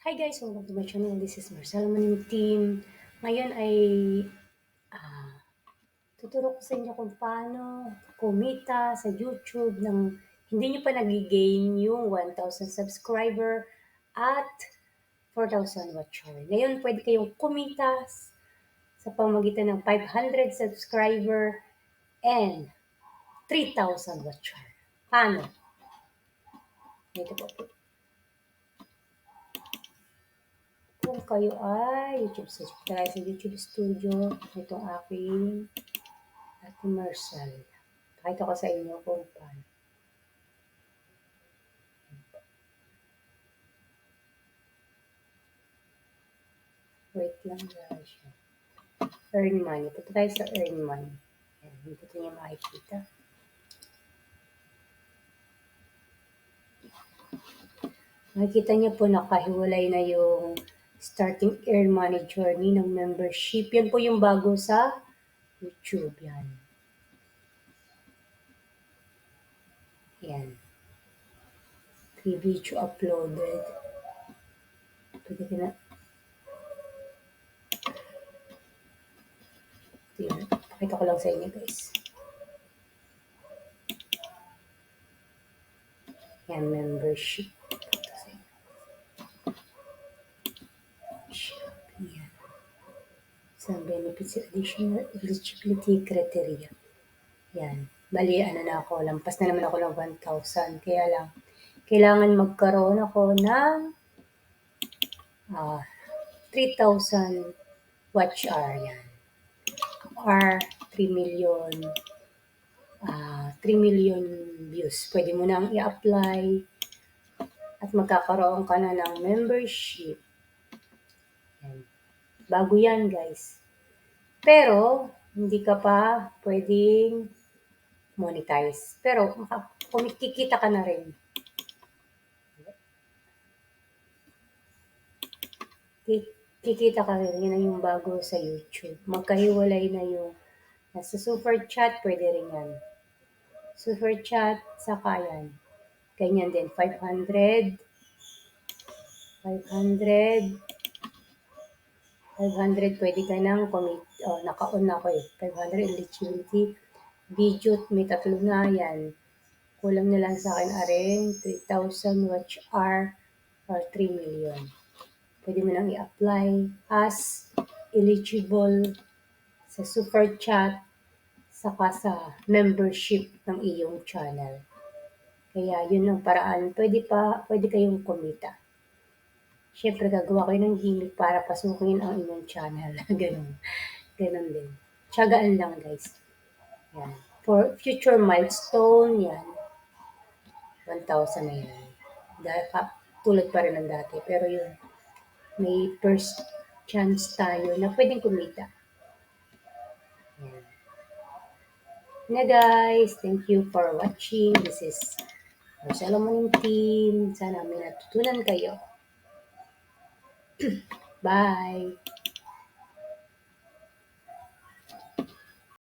Hi guys, welcome to my channel. This is Marcelo Maning Team. Ngayon ay tuturo ko sa inyo kung paano kumita sa YouTube ng hindi nyo pa nag-gain yung 1,000 subscriber at 4,000 watch hour. Ngayon, pwede kayong kumita sa pamagitan ng 500 subscriber and 3,000 watch hour. Paano? Ito po. Kung kayo ay YouTube, subscribe tayo sa YouTube Studio. Itong aking commercial. Pakita ko sa inyo kung paano. Wait lang guys. Earn money. Punta tayo sa earn money. Ayan, dito niyo makikita. Makikita niyo po nakahiwalay na yung starting earn money journey ng membership. Yan po yung bago sa YouTube. Yan. Yan. 3 video uploaded. Pwede ka na. Yan. Pakita ko lang sa inyo guys. Yan, membership. Yan. Some benefits additional eligibility criteria. Yan. Bali, ano na ako, lampas na naman ako ng 1,000. Kaya lang, kailangan magkaroon ako ng 3,000 watch hour. Yan. Or 3 million 3 million views. Pwede mo nang i-apply at magkakaroon ka na ng membership. Yan. Bago yan, guys. Pero, hindi ka pa pwedeng monetize. Pero, kumikita ka na rin. Kikita ka rin. Yan yung bago sa YouTube. Magkahiwalay na yung nasa super chat, pwede rin yan. Super chat, saka yan. Ganyan din, 500, 500, pwede ka nang naka-on na ako eh. 500 eligibility. Video, may tatlo na yan. Kulang na lang sa akin aring 3,000 watch hour or 3 million. Pwede mo nang i-apply as eligible sa super chat saka sa membership ng iyong channel. Kaya yun ang paraan. Pwede kayong kumita. Siyempre, gagawa kayo ng gimmick para pasukin ang inyong channel. Ganun. Ganun din. Tiyagaan lang, guys. Yan. For future milestone, yan. 1,000 na yan. Tulad pa rin ng dati. Pero yun, may first chance tayo na pwedeng kumita. Yan. Na guys, thank you for watching. This is Marcelo Maning Team. Sana may natutunan kayo. Bye!